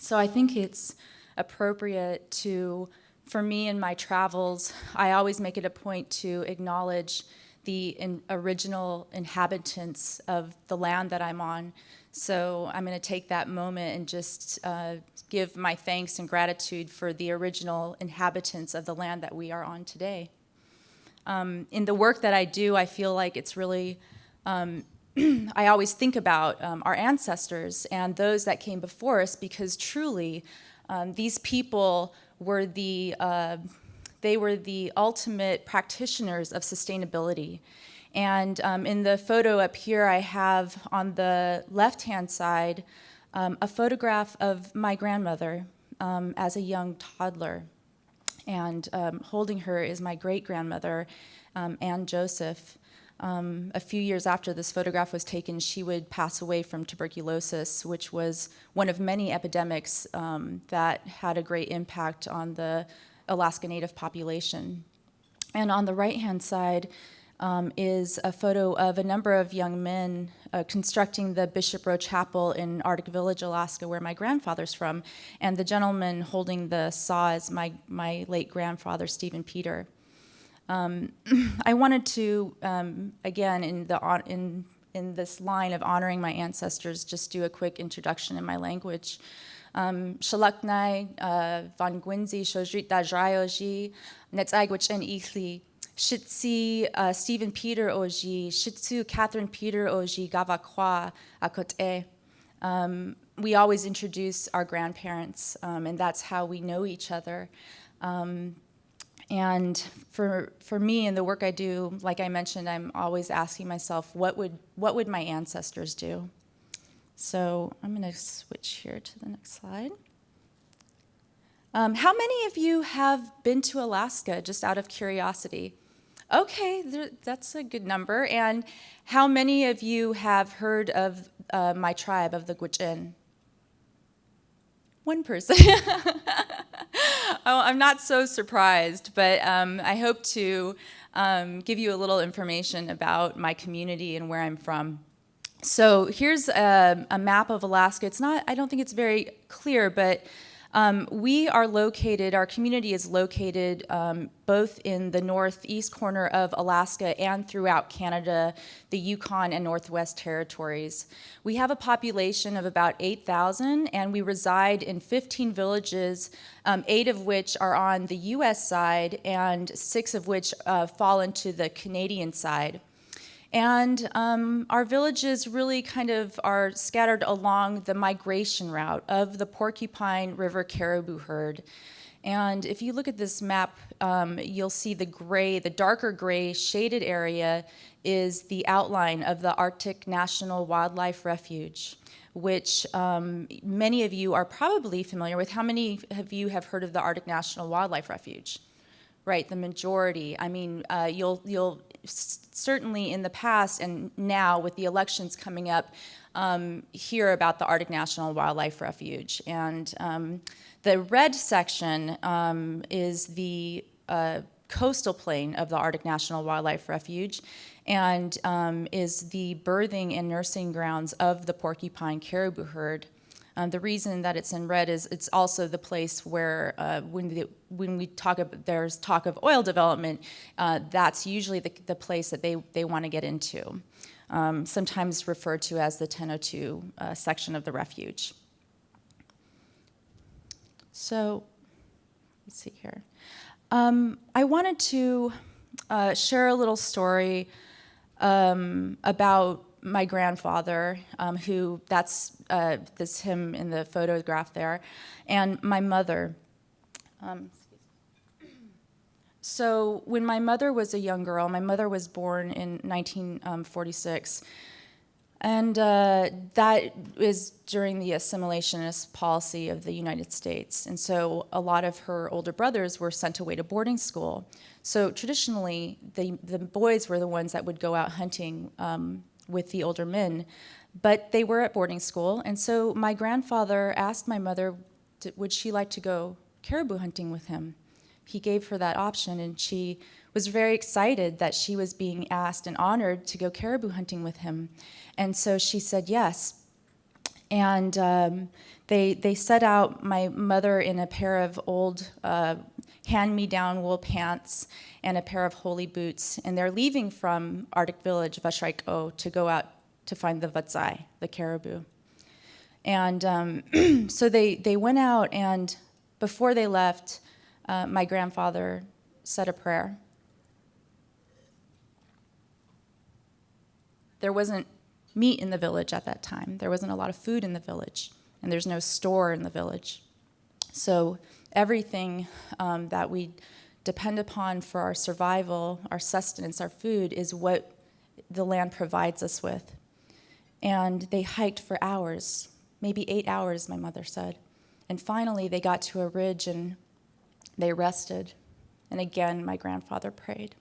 So I think it's appropriate to, for me in my travels, I always make it a point to acknowledge the original inhabitants of the land that I'm on. So I'm going to take that moment and just give my thanks and gratitude for the original inhabitants of the land that we are on today. In the work that I do, I feel like it's really, I always think about our ancestors and those that came before us, because truly these people were they were the ultimate practitioners of sustainability. And in the photo up here, I have on the left-hand side a photograph of my grandmother as a young toddler. And holding her is my great-grandmother, Anne Joseph. A few years after this photograph was taken, she would pass away from tuberculosis, which was one of many epidemics that had a great impact on the Alaska Native population. And on the right-hand side is a photo of a number of young men constructing the Bishop Row Chapel in Arctic Village, Alaska, where my grandfather's from. And the gentleman holding the saw is my late grandfather, Stephen Peter. I wanted to, again, in this line of honoring my ancestors, just do a quick introduction in my language. Shalaknai, Van Gwinzi, Shojrit Dajrayoji, Netzai Gwich'in Shitsi, Stephen Peter Oji, Shitsu Catherine Peter Oji, Gavakwa, Akote. We always introduce our grandparents, and that's how we know each other. And for me in the work I do, like I mentioned, I'm always asking myself, what would my ancestors do? So I'm going to switch here to the next slide. How many of you have been to Alaska, just out of curiosity? Okay, that's a good number. And how many of you have heard of my tribe, of the Gwich'in? One person. Oh, I'm not so surprised, but I hope to give you a little information about my community and where I'm from. So here's a map of Alaska. It's not, I don't think it's very clear, but we are located, our community is located both in the northeast corner of Alaska and throughout Canada, the Yukon and Northwest Territories. We have a population of about 8,000, and we reside in 15 villages, 8 of which are on the US side and 6 of which fall into the Canadian side. And our villages really kind of are scattered along the migration route of the Porcupine River caribou herd. And if you look at this map, you'll see the gray, the darker gray shaded area is the outline of the Arctic National Wildlife Refuge, which many of you are probably familiar with. How many of you have heard of the Arctic National Wildlife Refuge? Right, the majority. I mean, you'll certainly in the past and now with the elections coming up, hear about the Arctic National Wildlife Refuge. And the red section is the coastal plain of the Arctic National Wildlife Refuge and is the birthing and nursing grounds of the porcupine caribou herd. The reason that it's in red is it's also the place where when we talk about, there's talk of oil development, that's usually the place that they want to get into, sometimes referred to as the 1002 section of the refuge. So let's see here. I wanted to share a little story about my grandfather, who that's him in the photograph there, and my mother. So when my mother was a young girl, my mother was born in 1946, and that is during the assimilationist policy of the United States. And so a lot of her older brothers were sent away to boarding school. So traditionally, the boys were the ones that would go out hunting with the older men, but they were at boarding school. And so my grandfather asked my mother, would she like to go caribou hunting with him? He gave her that option, and she was very excited that she was being asked and honored to go caribou hunting with him. And so she said yes. And they set out my mother in a pair of old hand-me-down wool pants and a pair of holy boots, and they're leaving from Arctic village, Vashriko, to go out to find the Gwats'ai, the caribou. And so they went out, and before they left, my grandfather said a prayer. There wasn't meat in the village at that time. There wasn't a lot of food in the village, and there's no store in the village. So everything that we depend upon for our survival, our sustenance, our food, is what the land provides us with. And they hiked for hours, maybe 8 hours, my mother said. And finally, they got to a ridge, and they rested. And again, my grandfather prayed.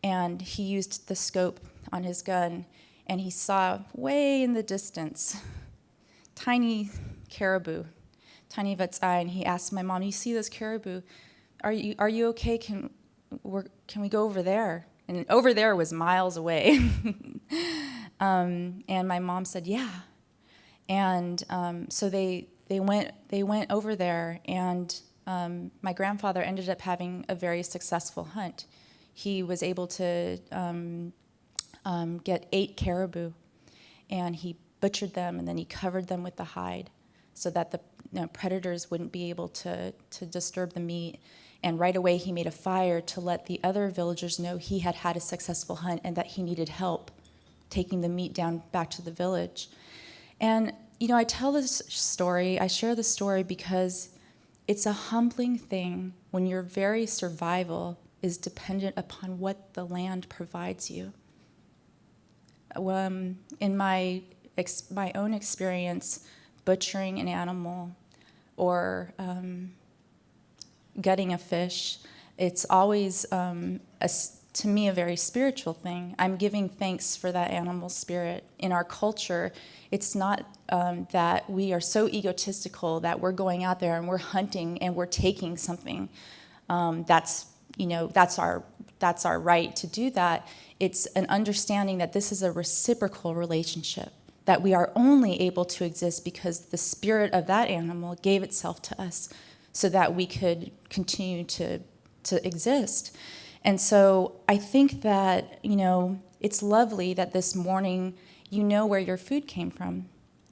And he used the scope on his gun, and he saw way in the distance tiny caribou, tiny Gwats'ai, and he asked my mom, "You see this caribou? Are you okay? Can we go over there?" And over there was miles away. And my mom said, "Yeah." And so they went over there, and my grandfather ended up having a very successful hunt. He was able to get 8 caribou, and he butchered them, and then he covered them with the hide so that the predators wouldn't be able to disturb the meat. And right away he made a fire to let the other villagers know he had had a successful hunt and that he needed help taking the meat down back to the village. And I tell this story, I share this story because it's a humbling thing when your very survival is dependent upon what the land provides you. In my own experience, butchering an animal or gutting a fish, it's always, to me, a very spiritual thing. I'm giving thanks for that animal spirit. In our culture, it's not that we are so egotistical that we're going out there and we're hunting and we're taking something. That's our right to do that. It's an understanding that this is a reciprocal relationship, that we are only able to exist because the spirit of that animal gave itself to us so that we could continue to exist. And so I think that, it's lovely that this morning you know where your food came from,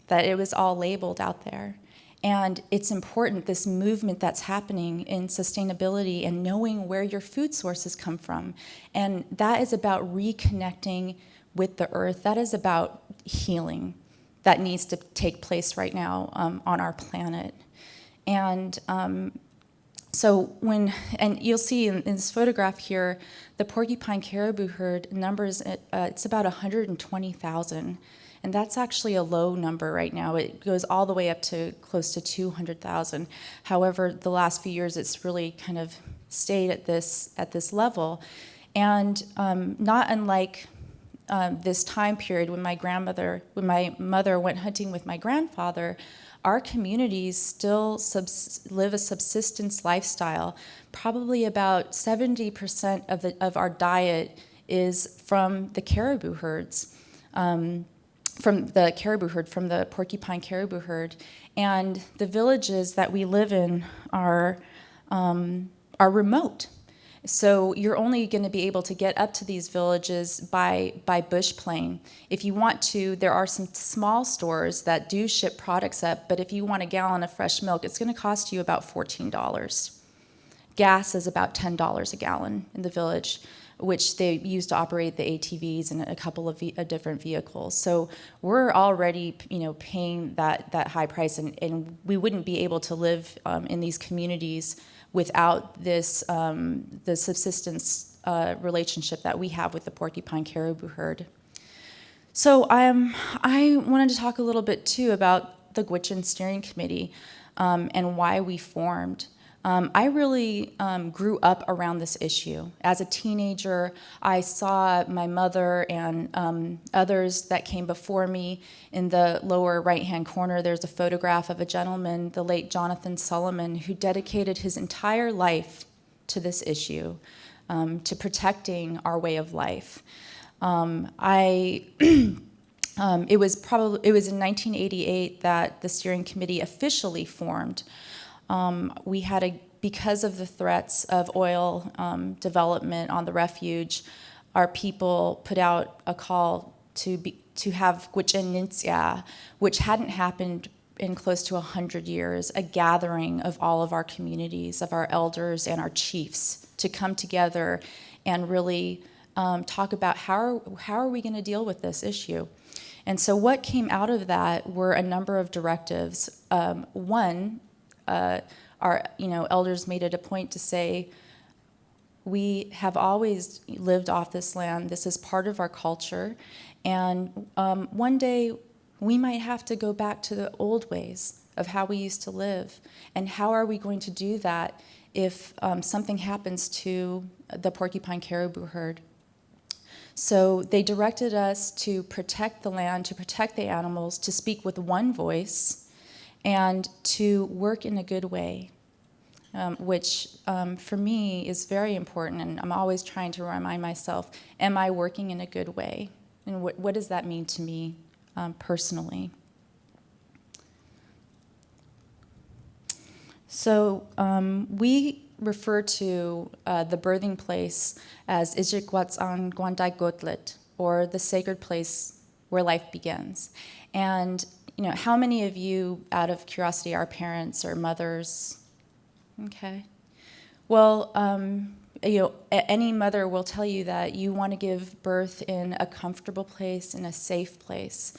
that it was all labeled out there. And it's important, this movement that's happening in sustainability and knowing where your food sources come from. And that is about reconnecting with the earth. That is about healing that needs to take place right now on our planet. And and you'll see in this photograph here, the porcupine caribou herd numbers, it's about 120,000. And that's actually a low number right now. It goes all the way up to close to 200,000. However, the last few years, it's really kind of stayed at this level. And not unlike this time period when my mother went hunting with my grandfather, our communities still live a subsistence lifestyle. Probably about 70% of our diet is from the caribou herds. From the porcupine caribou herd. And the villages that we live in are remote. So you're only going to be able to get up to these villages by bush plane. If you want to, there are some small stores that do ship products up, but if you want a gallon of fresh milk, it's going to cost you about $14. Gas is about $10 a gallon in the village, which they use to operate the ATVs and a couple of different vehicles. So we're already, paying that high price, and we wouldn't be able to live in these communities without this the subsistence relationship that we have with the porcupine caribou herd. So I wanted to talk a little bit too about the Gwich'in Steering Committee and why we formed. I really grew up around this issue. As a teenager, I saw my mother and others that came before me. In the lower right-hand corner, there's a photograph of a gentleman, the late Jonathan Solomon, who dedicated his entire life to this issue, to protecting our way of life. It was in 1988 that the steering committee officially formed. Because of the threats of oil development on the refuge, our people put out a call to have Gwich'in, which hadn't happened in close to 100 years, a gathering of all of our communities, of our elders and our chiefs, to come together and really talk about how are we going to deal with this issue. And so what came out of that were a number of directives. One, our elders made it a point to say, we have always lived off this land. This is part of our culture. And one day we might have to go back to the old ways of how we used to live. And how are we going to do that if something happens to the porcupine caribou herd? So they directed us to protect the land, to protect the animals, to speak with one voice, and to work in a good way, which for me is very important. And I'm always trying to remind myself, am I working in a good way? And what does that mean to me personally? So we refer to the birthing place as Izhik Gwats'an Gwandaii Goodlit, or the sacred place where life begins. And how many of you, out of curiosity, are parents or mothers? Okay. Well, any mother will tell you that you want to give birth in a comfortable place, in a safe place.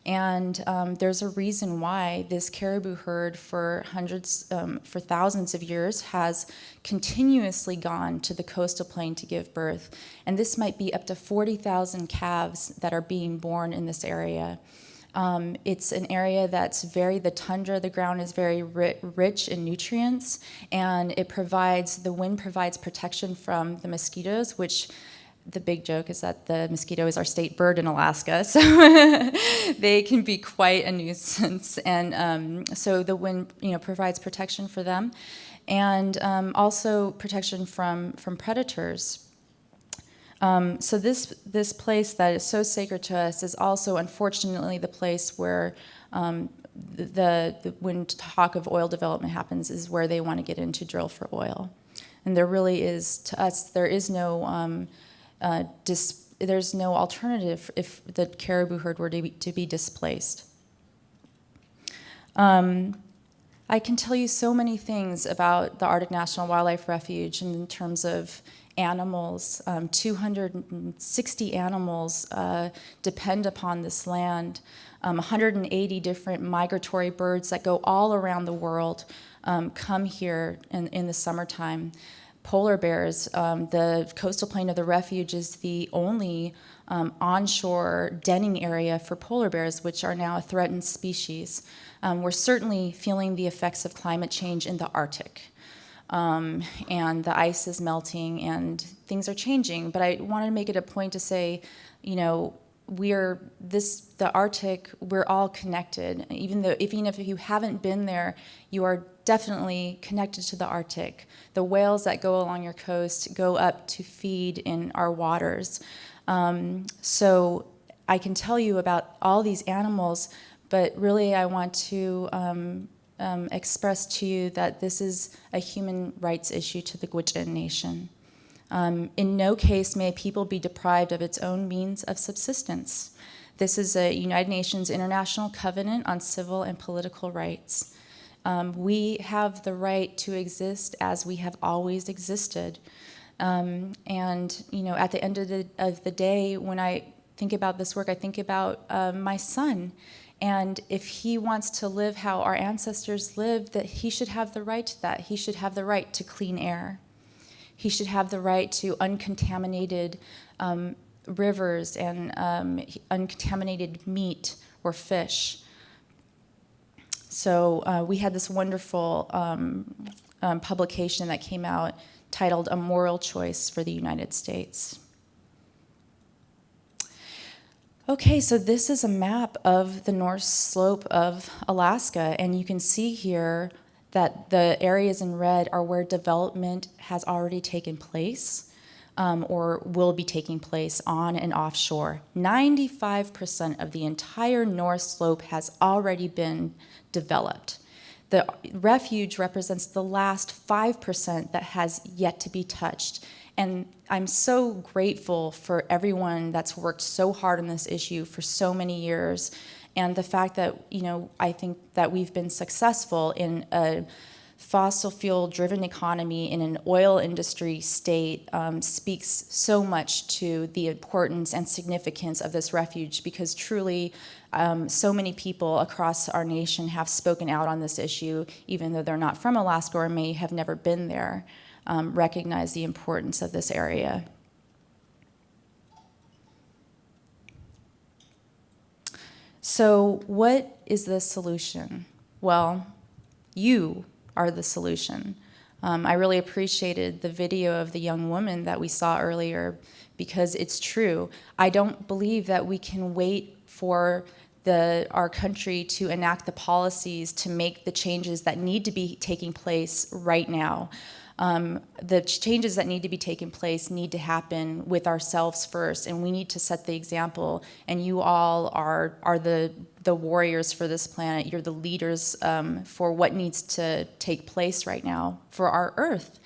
And there's a reason why this caribou herd for thousands of years has continuously gone to the coastal plain to give birth. And this might be up to 40,000 calves that are being born in this area. It's an area that's the tundra, the ground is very rich in nutrients, and the wind provides protection from the mosquitoes, which the big joke is that the mosquito is our state bird in Alaska, so they can be quite a nuisance. And so the wind, provides protection for them, and also protection from predators. So this place that is so sacred to us is also, unfortunately, the place where when talk of oil development happens, is where they want to get in to drill for oil. And there really is, to us, there's no alternative if the caribou herd were to be displaced. I can tell you so many things about the Arctic National Wildlife Refuge in terms of animals. 260 animals depend upon this land. 180 different migratory birds that go all around the world come here in the summertime. Polar bears, the coastal plain of the refuge is the only onshore denning area for polar bears, which are now a threatened species. We're certainly feeling the effects of climate change in the Arctic. And the ice is melting and things are changing. But I want to make it a point to say, the Arctic, we're all connected. Even if you haven't been there, you are definitely connected to the Arctic. The whales that go along your coast go up to feed in our waters. So I can tell you about all these animals, but really I want to express to you that this is a human rights issue to the Gwich'in nation. In no case may a people be deprived of its own means of subsistence. This is a United Nations International Covenant on Civil and Political Rights. We have the right to exist as we have always existed. And at the end of the day, when I think about this work, I think about my son. And if he wants to live how our ancestors lived, that he should have the right to that. He should have the right to clean air. He should have the right to uncontaminated rivers and uncontaminated meat or fish. So we had this wonderful publication that came out titled A Moral Choice for the United States. Okay, so this is a map of the North Slope of Alaska, and you can see here that the areas in red are where development has already taken place. or will be taking place on and offshore. 95% of the entire North Slope has already been developed. The refuge represents the last 5% that has yet to be touched. And I'm so grateful for everyone that's worked so hard on this issue for so many years. And the fact that, I think that we've been successful in a fossil fuel driven economy in an oil industry state speaks so much to the importance and significance of this refuge, because truly so many people across our nation have spoken out on this issue, even though they're not from Alaska or may have never been there, recognize the importance of this area. So what is the solution? Well, you are the solution. I really appreciated the video of the young woman that we saw earlier, because it's true. I don't believe that we can wait for our country to enact the policies to make the changes that need to be taking place right now. The changes that need to be taking place need to happen with ourselves first, and we need to set the example. And you all are the warriors for this planet. You're the leaders for what needs to take place right now for our Earth.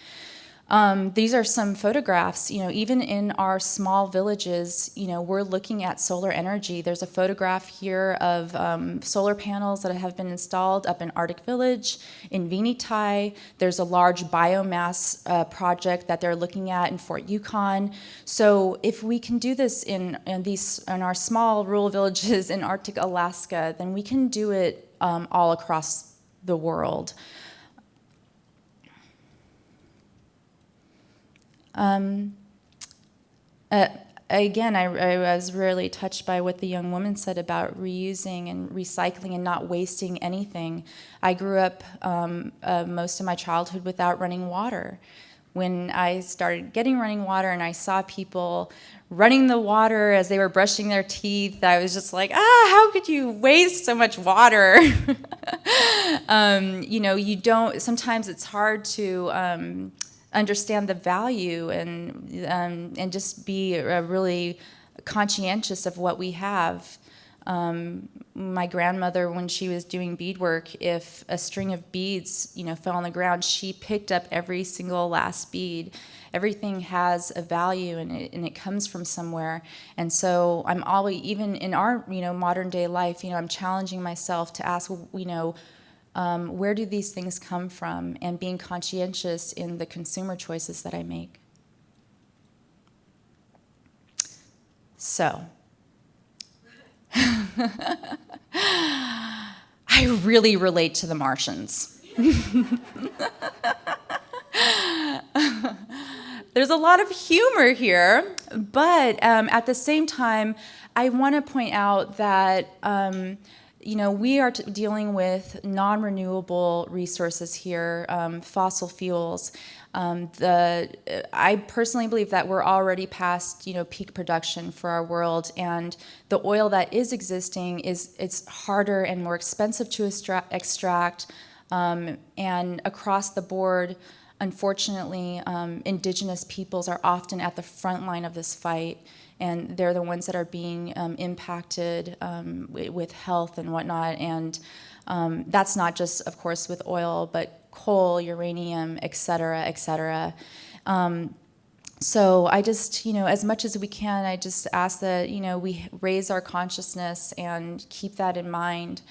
These are some photographs. Even in our small villages, we're looking at solar energy. There's a photograph here of solar panels that have been installed up in Arctic Village, in Vignitae. There's a large biomass project that they're looking at in Fort Yukon. So if we can do this in our small rural villages in Arctic Alaska, then we can do it all across the world. Again, I was really touched by what the young woman said about reusing and recycling and not wasting anything. I grew up most of my childhood without running water. When I started getting running water and I saw people running the water as they were brushing their teeth, I was just like, how could you waste so much water? You don't, sometimes it's hard to understand the value and just be really conscientious of what we have. My grandmother, when she was doing beadwork, if a string of beads, fell on the ground, she picked up every single last bead. Everything has a value, and it comes from somewhere. And so I'm always, even in our modern day life, I'm challenging myself to ask, where do these things come from, and being conscientious in the consumer choices that I make. So, I really relate to the Martians. There's a lot of humor here, but at the same time, I want to point out that we are dealing with non-renewable resources here, fossil fuels. I personally believe that we're already past, peak production for our world, and the oil that is existing it's harder and more expensive to extract, and across the board, unfortunately, indigenous peoples are often at the front line of this fight. And they're the ones that are being impacted with health and whatnot. And that's not just, of course, with oil, but coal, uranium, et cetera, et cetera. So I just, as much as we can, I just ask that, we raise our consciousness and keep that in mind.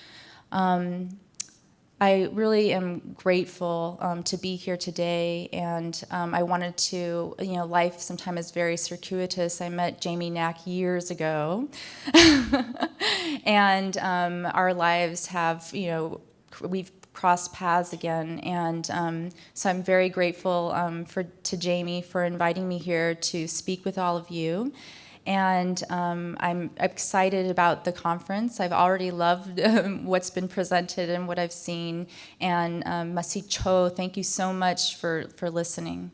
I really am grateful to be here today, and I wanted to, life sometimes is very circuitous. I met Jamie Knack years ago, and our lives have, we've crossed paths again, and so I'm very grateful to Jamie for inviting me here to speak with all of you. And I'm excited about the conference. I've already loved what's been presented and what I've seen. And Masi Cho, thank you so much for listening.